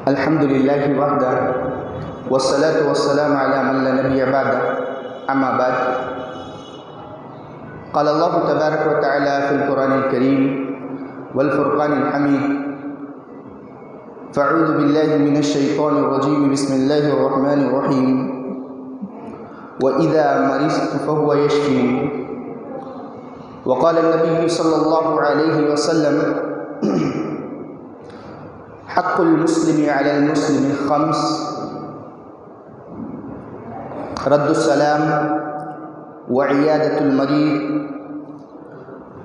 الحمد لله وحده والصلاة والسلام على من لا نبي بعده أما بعد قال الله تبارك وتعالى في القرآن الكريم والفرقان الحميد فأعوذ بالله من الشيطان الرجيم بسم الله الرحمن الرحيم وإذا مرضت فهو يشفين وقال النبي صلى الله عليه وسلم حق المسلم على المسلم خمس رد السلام وعيادة المريض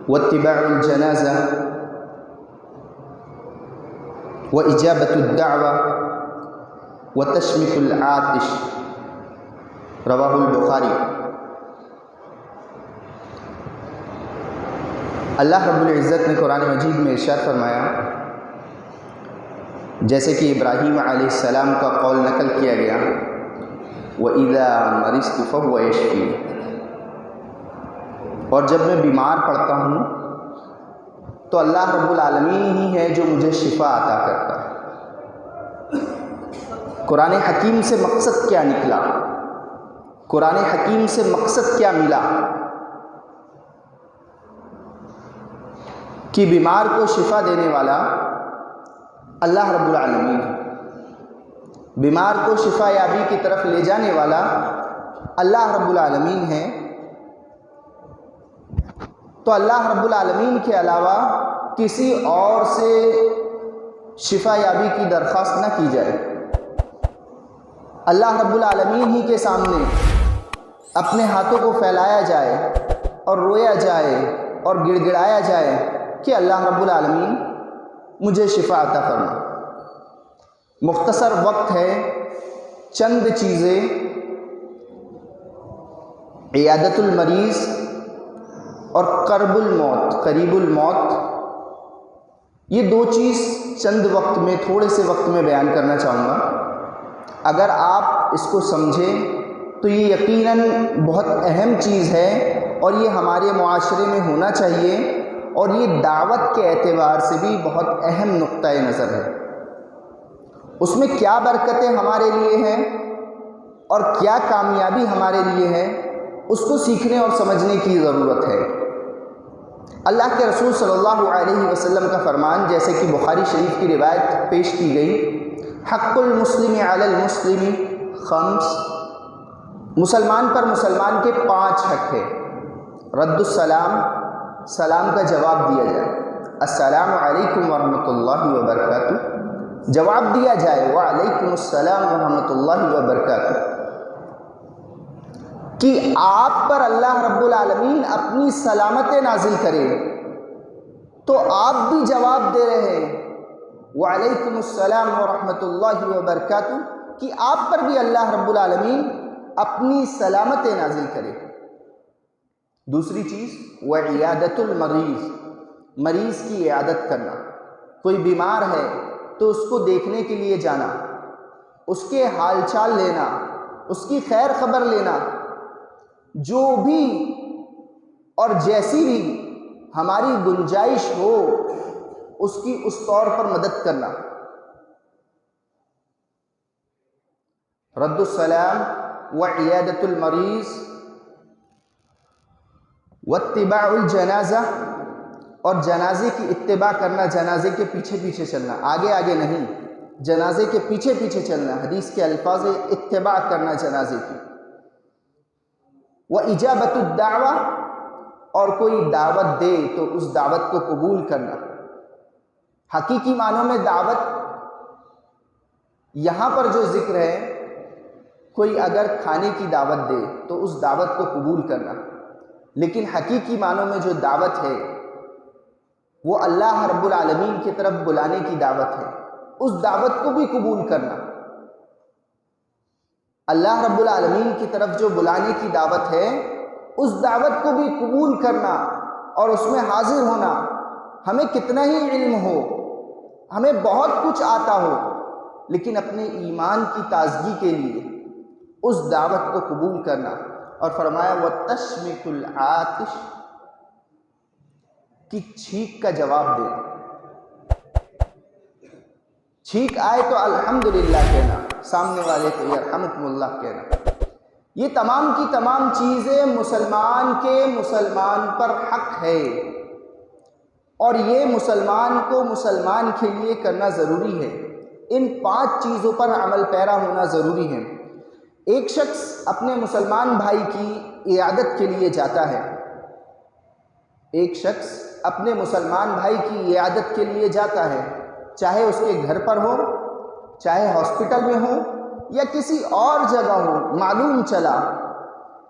واتباع الجنازة وإجابة الدعوة وتشميت العاطش رواہ البخاری۔ اللہ رب العزت نے قرآن مجید میں ارشاد فرمایا، جیسے کہ ابراہیم علیہ السلام کا قول نقل کیا گیا، وَإِذَا مَرِضْتُ فَهُوَ يَشْفِينِ، اور جب میں بیمار پڑتا ہوں تو اللہ رب العالمین ہی ہے جو مجھے شفا عطا کرتا ہے۔ قرآن حکیم سے مقصد کیا نکلا؟ قرآن حکیم سے مقصد کیا ملا؟ کہ بیمار کو شفا دینے والا اللہ رب العالمین ہے، بیمار کو شفا یابی کی طرف لے جانے والا اللہ رب العالمین ہے۔ تو اللہ رب العالمین کے علاوہ کسی اور سے شفا یابی کی درخواست نہ کی جائے۔ اللہ رب العالمین ہی کے سامنے اپنے ہاتھوں کو پھیلایا جائے اور رویا جائے اور گڑ گڑایا جائے کہ اللہ رب العالمین مجھے شفا عطا فرما۔ مختصر وقت ہے، چند چیزیں، عیادت المریض اور قرب الموت، قریب الموت، یہ دو چیز چند وقت میں، تھوڑے سے وقت میں بیان کرنا چاہوں گا۔ اگر آپ اس کو سمجھیں تو یہ یقیناً بہت اہم چیز ہے اور یہ ہمارے معاشرے میں ہونا چاہیے، اور یہ دعوت کے اعتبار سے بھی بہت اہم نقطہ نظر ہے۔ اس میں کیا برکتیں ہمارے لیے ہیں اور کیا کامیابی ہمارے لیے ہے، اس کو سیکھنے اور سمجھنے کی ضرورت ہے۔ اللہ کے رسول صلی اللہ علیہ وسلم کا فرمان، جیسے کہ بخاری شریف کی روایت پیش کی گئی، حق المسلم علی المسلم خمس، مسلمان پر مسلمان کے 5 حق ہے۔ رد السلام، سلام کا جواب دیا جائے، السلام علیکم ورحمۃ اللہ وبرکاتہ، جواب دیا جائے وعلیکم السلام ورحمۃ اللہ وبرکاتہ۔ کہ آپ پر اللہ رب العالمین اپنی سلامت نازل کرے تو آپ بھی جواب دے رہے ہیں وعلیکم السلام ورحمۃ اللہ وبرکاتہ، کہ آپ پر بھی اللہ رب العالمین اپنی سلامت نازل کرے۔ دوسری چیز، وعیادت المریض، مریض کی عیادت کرنا۔ کوئی بیمار ہے تو اس کو دیکھنے کے لیے جانا، اس کے حال چال لینا، اس کی خیر خبر لینا، جو بھی اور جیسی بھی ہماری گنجائش ہو اس کی اس طور پر مدد کرنا۔ رد السلام وعیادت المریض واتباع الجنازہ، اور جنازے کی اتباع کرنا، جنازے کے پیچھے پیچھے چلنا، آگے آگے نہیں، جنازے کے پیچھے پیچھے چلنا۔ حدیث کے الفاظ اتباع کرنا جنازے کی۔ وإجابت الدعوہ، اور کوئی دعوت دے تو اس دعوت کو قبول کرنا۔ حقیقی معنوں میں دعوت یہاں پر جو ذکر ہے، کوئی اگر کھانے کی دعوت دے تو اس دعوت کو قبول کرنا، لیکن حقیقی معنوں میں جو دعوت ہے وہ اللہ رب العالمین کی طرف بلانے کی دعوت ہے، اس دعوت کو بھی قبول کرنا۔ اللہ رب العالمین کی طرف جو بلانے کی دعوت ہے اس دعوت کو بھی قبول کرنا اور اس میں حاضر ہونا۔ ہمیں کتنا ہی علم ہو، ہمیں بہت کچھ آتا ہو، لیکن اپنے ایمان کی تازگی کے لیے اس دعوت کو قبول کرنا۔ اور فرمایا وَتَشْمِتُ الْعَاطِشِ، کی چھینک کا جواب دے۔ چھینک آئے تو الحمدللہ کہنا، سامنے والے کو یرحمکم اللہ کہنا۔ یہ تمام کی تمام چیزیں مسلمان کے مسلمان پر حق ہے، اور یہ مسلمان کو مسلمان کے لیے کرنا ضروری ہے۔ ان 5 چیزوں پر عمل پیرا ہونا ضروری ہے۔ ایک شخص اپنے مسلمان بھائی کی عیادت کے لیے جاتا ہے، ایک شخص اپنے مسلمان بھائی کی عیادت کے لیے جاتا ہے، چاہے اس کے گھر پر ہو، چاہے ہاسپٹل میں ہو یا کسی اور جگہ ہو۔ معلوم چلا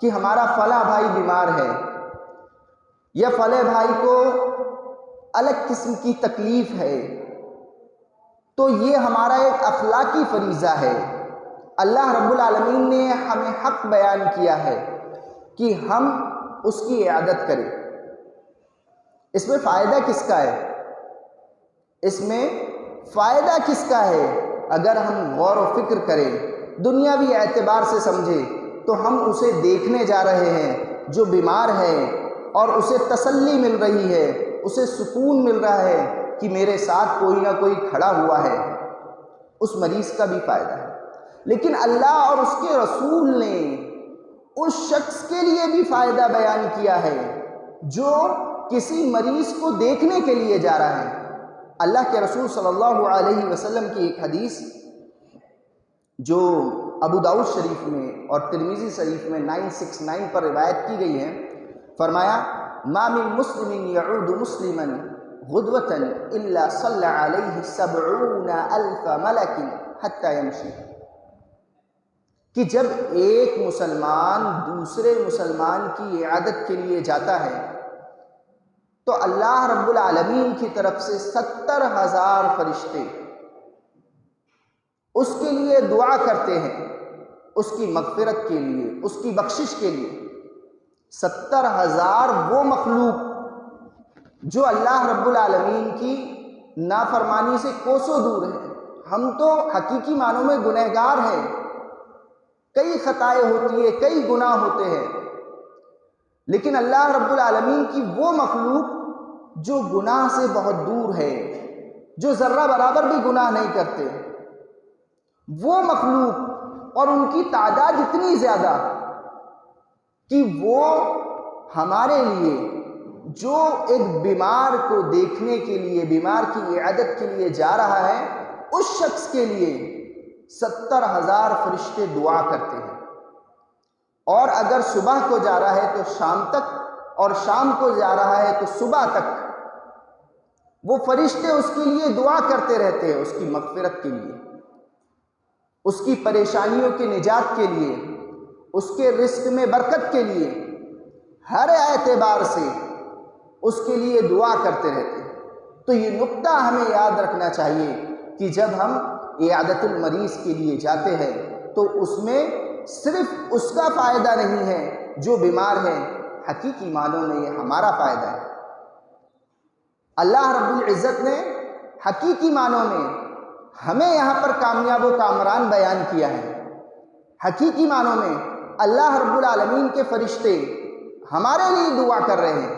کہ ہمارا فلاں بھائی بیمار ہے یا فلاں بھائی کو الگ قسم کی تکلیف ہے، تو یہ ہمارا ایک اخلاقی فریضہ ہے۔ اللہ رب العالمین نے ہمیں حق بیان کیا ہے کہ ہم اس کی عیادت کریں۔ اس میں فائدہ کس کا ہے؟ اس میں فائدہ کس کا ہے؟ اگر ہم غور و فکر کریں، دنیاوی اعتبار سے سمجھیں، تو ہم اسے دیکھنے جا رہے ہیں جو بیمار ہے، اور اسے تسلی مل رہی ہے، اسے سکون مل رہا ہے کہ میرے ساتھ کوئی نہ کوئی کھڑا ہوا ہے۔ اس مریض کا بھی فائدہ ہے، لیکن اللہ اور اس کے رسول نے اس شخص کے لیے بھی فائدہ بیان کیا ہے جو کسی مریض کو دیکھنے کے لیے جا رہا ہے۔ اللہ کے رسول صلی اللہ علیہ وسلم کی ایک حدیث جو ابو داؤد شریف میں اور ترمذی شریف میں 969 پر روایت کی گئی ہے، فرمایا ما من مسلم يعود مسلما غدوة الا صلى عليه 70,000 ملك حتى يمشي، کہ جب ایک مسلمان دوسرے مسلمان کی عیادت کے لیے جاتا ہے تو اللہ رب العالمین کی طرف سے 70,000 فرشتے اس کے لیے دعا کرتے ہیں، اس کی مغفرت کے لیے، اس کی بخشش کے لیے۔ 70,000 وہ مخلوق جو اللہ رب العالمین کی نافرمانی سے کوسوں دور ہے۔ ہم تو حقیقی معنوں میں گنہگار ہیں، کئی خطائیں ہوتی ہیں، کئی گناہ ہوتے ہیں، لیکن اللہ رب العالمین کی وہ مخلوق جو گناہ سے بہت دور ہے، جو ذرہ برابر بھی گناہ نہیں کرتے، وہ مخلوق، اور ان کی تعداد اتنی زیادہ کہ وہ ہمارے لیے جو ایک بیمار کو دیکھنے کے لیے، بیمار کی عیادت کے لیے جا رہا ہے، اس شخص کے لیے 70,000 فرشتے دعا کرتے ہیں۔ اور اگر صبح کو جا رہا ہے تو شام تک، اور شام کو جا رہا ہے تو صبح تک، وہ فرشتے اس کے لیے دعا کرتے رہتے ہیں، اس کی مغفرت کے لیے، اس کی پریشانیوں کے نجات کے لیے، اس کے رزق میں برکت کے لیے، ہر اعتبار سے اس کے لیے دعا کرتے رہتے ہیں۔ تو یہ نقطہ ہمیں یاد رکھنا چاہیے کہ جب ہم عیادت المریض کے لیے جاتے ہیں تو اس میں صرف اس کا فائدہ نہیں ہے جو بیمار ہے، حقیقی معنوں میں یہ ہمارا فائدہ ہے۔ اللہ رب العزت نے حقیقی معنوں میں ہمیں یہاں پر کامیاب و کامران بیان کیا ہے۔ حقیقی معنوں میں اللہ رب العالمین کے فرشتے ہمارے لیے دعا کر رہے ہیں۔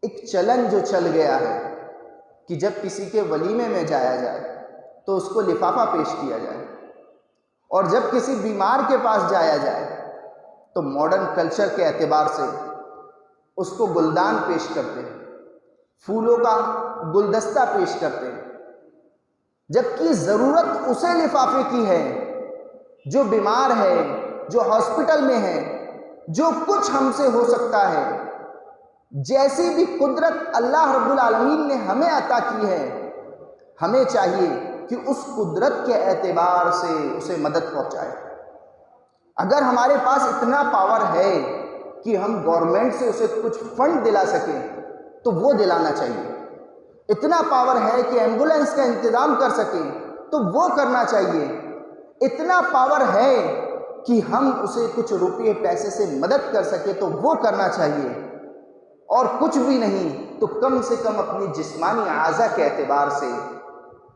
ایک چلن جو چل گیا ہے کہ جب کسی کے ولیمے میں جایا جائے تو اس کو لفافہ پیش کیا جائے، اور جب کسی بیمار کے پاس جایا جائے تو ماڈرن کلچر کے اعتبار سے اس کو گلدان پیش کرتے ہیں، پھولوں کا گلدستہ پیش کرتے ہیں، جبکہ ضرورت اسے لفافے کی ہے جو بیمار ہے، جو ہاسپٹل میں ہے، جو کچھ ہم سے ہو سکتا ہے۔ جیسی بھی قدرت اللہ رب العالمین نے ہمیں عطا کی ہے، ہمیں چاہیے کہ اس قدرت کے اعتبار سے اسے مدد پہنچائے۔ اگر ہمارے پاس اتنا پاور ہے کہ ہم گورنمنٹ سے اسے کچھ فنڈ دلا سکیں تو وہ دلانا چاہیے، اتنا پاور ہے کہ ایمبولینس کا انتظام کر سکیں تو وہ کرنا چاہیے، اتنا پاور ہے کہ ہم اسے کچھ روپے پیسے سے مدد کر سکیں تو وہ کرنا چاہیے، اور کچھ بھی نہیں تو کم سے کم اپنی جسمانی اعضاء کے اعتبار سے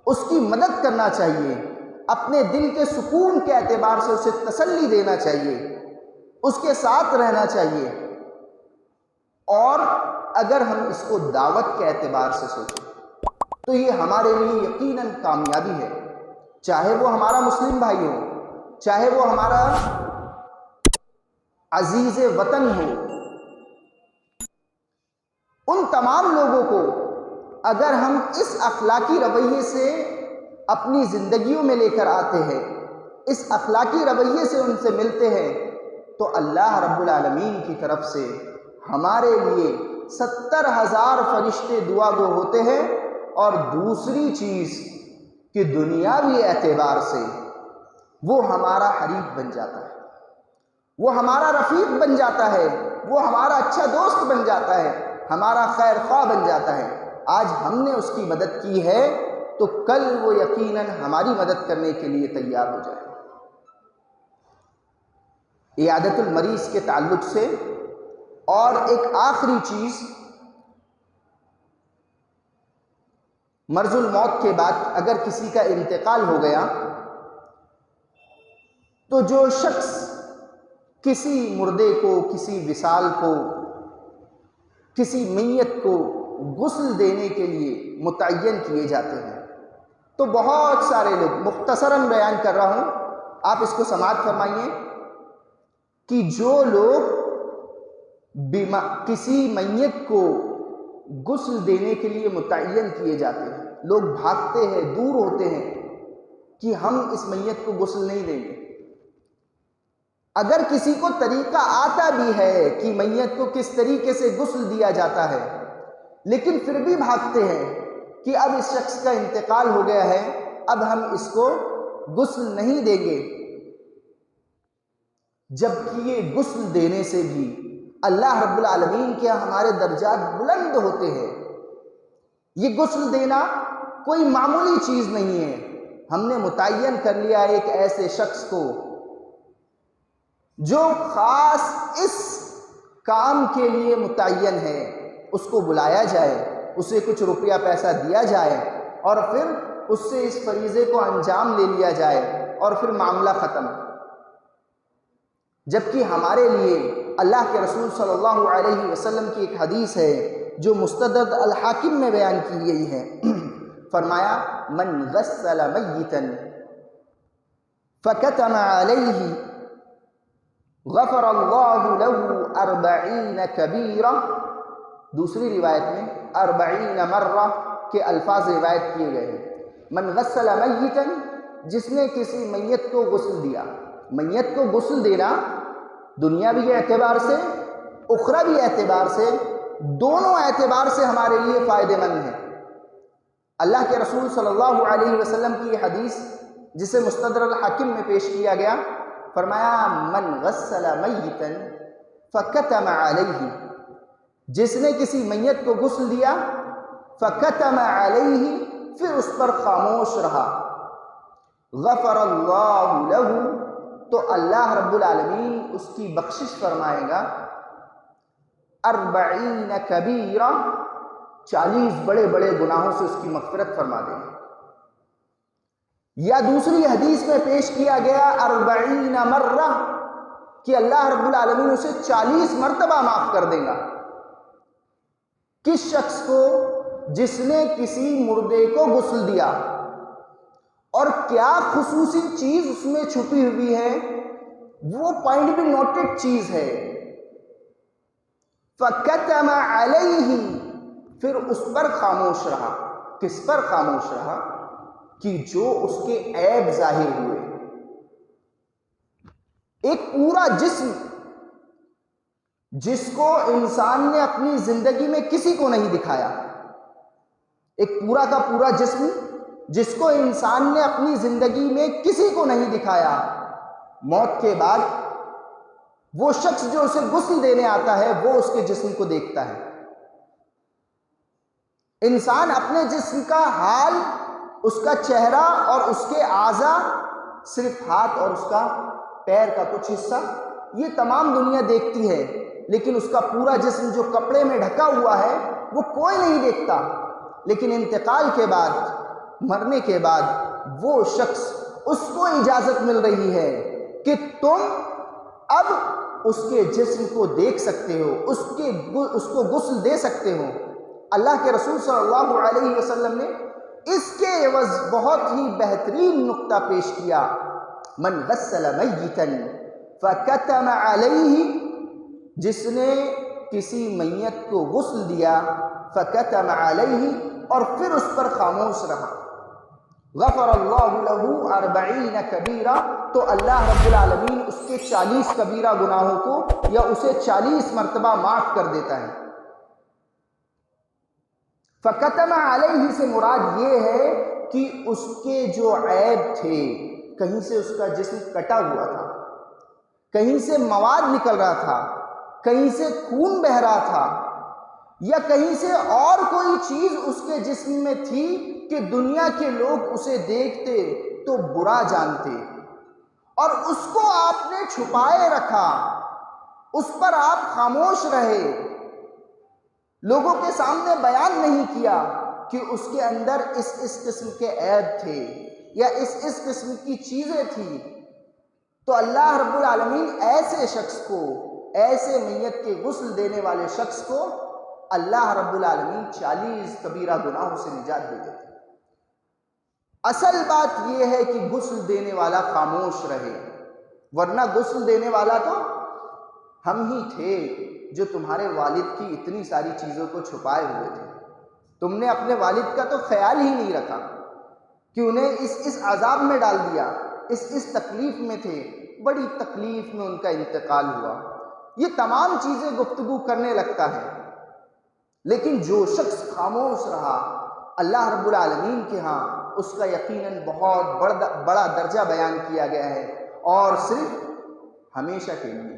اس کی مدد کرنا چاہیے، اپنے دل کے سکون کے اعتبار سے اسے تسلی دینا چاہیے، اس کے ساتھ رہنا چاہیے۔ اور اگر ہم اس کو دعوت کے اعتبار سے سوچیں تو یہ ہمارے لیے یقیناً کامیابی ہے، چاہے وہ ہمارا مسلم بھائی ہو، چاہے وہ ہمارا عزیز وطن ہو، ان تمام لوگوں کو اگر ہم اس اخلاقی رویے سے اپنی زندگیوں میں لے کر آتے ہیں، اس اخلاقی رویے سے ان سے ملتے ہیں، تو اللہ رب العالمین کی طرف سے ہمارے لیے 70,000 فرشتے دعا گو ہوتے ہیں، اور دوسری چیز کہ دنیاوی اعتبار سے وہ ہمارا حریف بن جاتا ہے، وہ ہمارا رفیق بن جاتا ہے، وہ ہمارا اچھا دوست بن جاتا ہے، ہمارا خیر خواہ بن جاتا ہے۔ آج ہم نے اس کی مدد کی ہے تو کل وہ یقیناً ہماری مدد کرنے کے لیے تیار ہو جائے۔ عیادت المریض کے تعلق سے اور ایک آخری چیز، مرض الموت کے بعد اگر کسی کا انتقال ہو گیا تو جو شخص کسی مردے کو، کسی وصال کو، کسی میت کو غسل دینے کے لیے متعین کیے جاتے ہیں، تو بہت سارے لوگ، مختصراً بیان کر رہا ہوں، آپ اس کو سماعت فرمائیے، کہ جو لوگ کسی میت کو غسل دینے کے لیے متعین کیے جاتے ہیں، لوگ بھاگتے ہیں، دور ہوتے ہیں کہ ہم اس میت کو غسل نہیں دیں گے۔ اگر کسی کو طریقہ آتا بھی ہے کہ میت کو کس طریقے سے غسل دیا جاتا ہے، لیکن پھر بھی بھاگتے ہیں کہ اب اس شخص کا انتقال ہو گیا ہے، اب ہم اس کو غسل نہیں دیں گے، جبکہ یہ غسل دینے سے بھی اللہ رب العالمین کے ہمارے درجات بلند ہوتے ہیں۔ یہ غسل دینا کوئی معمولی چیز نہیں ہے۔ ہم نے متعین کر لیا ایک ایسے شخص کو جو خاص اس کام کے لیے متعین ہے، اس کو بلایا جائے، اسے کچھ روپیہ پیسہ دیا جائے، اور پھر اس سے اس فریضے کو انجام لے لیا جائے، اور پھر معاملہ ختم۔ جبکہ ہمارے لیے اللہ کے رسول صلی اللہ علیہ وسلم کی ایک حدیث ہے جو مستدرک الحاکم میں بیان کی گئی ہے، فرمایا من غسل میتا فکتم علیہ غفر اللہ له 40 کبیرہ، دوسری روایت میں 40 مرہ کے الفاظ روایت کیے گئے ہیں۔ من غسل میتا، جس نے کسی میت کو غسل دیا۔ میت کو غسل دینا دنیاوی اعتبار سے، اخروی اعتبار سے، دونوں اعتبار سے ہمارے لیے فائدہ مند ہے۔ اللہ کے رسول صلی اللہ علیہ وسلم کی یہ حدیث جسے مستدرک الحاکم میں پیش کیا گیا، فرمایا من غسل میتا فکتم علیہ، جس نے کسی میت کو غسل دیا، فکتم علیہ، پھر اس پر خاموش رہا، غفر اللہ لہ، تو اللہ رب العالمین اس کی بخشش فرمائے گا 40 کبیرہ، 40 بڑے بڑے گناہوں سے اس کی مغفرت فرما دیں گے۔ یا دوسری حدیث میں پیش کیا گیا 40 مرہ، کہ اللہ رب العالمین اسے 40 مرتبہ معاف کر دے گا۔ کس شخص کو؟ جس نے کسی مردے کو غسل دیا، اور کیا خصوصی چیز اس میں چھپی ہوئی ہے، وہ پوائنٹ بھی نوٹڈ چیز ہے۔ فَكَتَمَ عَلَيْهِ، پھر اس پر خاموش رہا۔ کس پر خاموش رہا؟ کہ جو اس کے عیب ظاہر ہوئے۔ ایک پورا جسم جس کو انسان نے اپنی زندگی میں کسی کو نہیں دکھایا، ایک پورا کا پورا جسم جس کو انسان نے اپنی زندگی میں کسی کو نہیں دکھایا، موت کے بعد وہ شخص جو اسے غسل دینے آتا ہے وہ اس کے جسم کو دیکھتا ہے۔ انسان اپنے جسم کا حال، اس کا چہرہ اور اس کے اعضاء، صرف ہاتھ اور اس کا پیر کا کچھ حصہ، یہ تمام دنیا دیکھتی ہے، لیکن اس کا پورا جسم جو کپڑے میں ڈھکا ہوا ہے وہ کوئی نہیں دیکھتا۔ لیکن انتقال کے بعد، مرنے کے بعد، وہ شخص، اس کو اجازت مل رہی ہے کہ تم اب اس کے جسم کو دیکھ سکتے ہو، اس کو غسل دے سکتے ہو۔ اللہ کے رسول صلی اللہ علیہ وسلم نے اس کے عوض بہت ہی بہترین نقطہ پیش کیا، من غسل میتا فکتم علیہ، جس نے کسی میت کو غسل دیا، فکتم علیہ، اور پھر اس پر خاموش رہا، غفر اللہ لہ 40 کبیرہ، تو اللہ رب العالمین اس کے 40 کبیرہ گناہوں کو یا اسے 40 مرتبہ معاف کر دیتا ہے۔ فکتم علیہ سے مراد یہ ہے کہ اس کے جو عیب تھے، کہیں سے اس کا جسم کٹا ہوا تھا، کہیں سے مواد نکل رہا تھا، کہیں سے خون بہہ رہا تھا، یا کہیں سے اور کوئی چیز اس کے جسم میں تھی کہ دنیا کے لوگ اسے دیکھتے تو برا جانتے، اور اس کو آپ نے چھپائے رکھا، اس پر آپ خاموش رہے، لوگوں کے سامنے بیان نہیں کیا کہ اس کے اندر اس قسم کے عیب تھے یا اس قسم کی چیزیں تھیں، تو اللہ رب العالمین ایسے شخص کو، ایسے میت کے غسل دینے والے شخص کو اللہ رب العالمین 40 کبیرہ گناہوں سے نجات دے دیتے۔ اصل بات یہ ہے کہ غسل دینے والا خاموش رہے، ورنہ غسل دینے والا تو ہم ہی تھے جو تمہارے والد کی اتنی ساری چیزوں کو چھپائے ہوئے تھے۔ تم نے اپنے والد کا تو خیال ہی نہیں رکھا کہ انہیں اس عذاب میں ڈال دیا، اس تکلیف میں تھے، بڑی تکلیف میں ان کا انتقال ہوا۔ یہ تمام چیزیں گفتگو کرنے لگتا ہے، لیکن جو شخص خاموش رہا، اللہ رب العالمین کے ہاں اس کا یقیناً بہت بڑا درجہ بیان کیا گیا ہے، اور صرف ہمیشہ کے لیے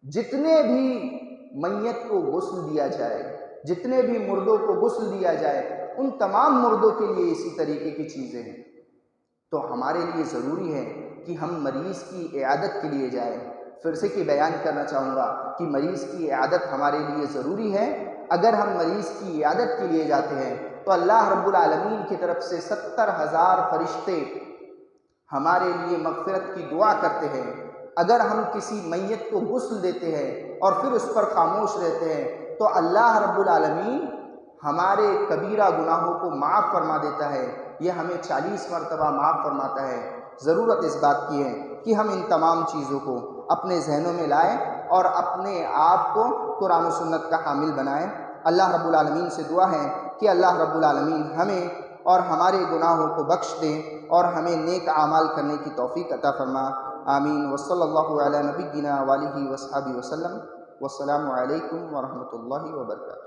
جتنے بھی میت کو غسل دیا جائے، جتنے بھی مردوں کو غسل دیا جائے، ان تمام مردوں کے لیے اسی طریقے کی چیزیں ہیں۔ تو ہمارے لیے ضروری ہے کہ ہم مریض کی عیادت کے لیے جائیں۔ پھر سے کہ بیان کرنا چاہوں گا کہ مریض کی عیادت ہمارے لیے ضروری ہے۔ اگر ہم مریض کی عیادت کے لیے جاتے ہیں تو اللہ رب العالمین کی طرف سے 70,000 فرشتے ہمارے لیے مغفرت کی دعا کرتے ہیں۔ اگر ہم کسی میت کو غسل دیتے ہیں اور پھر اس پر خاموش رہتے ہیں تو اللہ رب العالمین ہمارے کبیرہ گناہوں کو معاف فرما دیتا ہے، یہ ہمیں 40 مرتبہ معاف فرماتا ہے۔ ضرورت اس بات کی ہے کہ ہم ان تمام چیزوں کو اپنے ذہنوں میں لائیں اور اپنے آپ کو قرآن و سنت کا حامل بنائیں۔ اللہ رب العالمین سے دعا ہے کہ اللہ رب العالمین ہمیں اور ہمارے گناہوں کو بخش دیں اور ہمیں نیک اعمال کرنے کی توفیق عطا فرما۔ آمین۔ وصلی اللہ علی نبینا وآلہ وصحبہ وسلم۔ والسلام علیکم ورحمۃ اللہ وبرکاتہ۔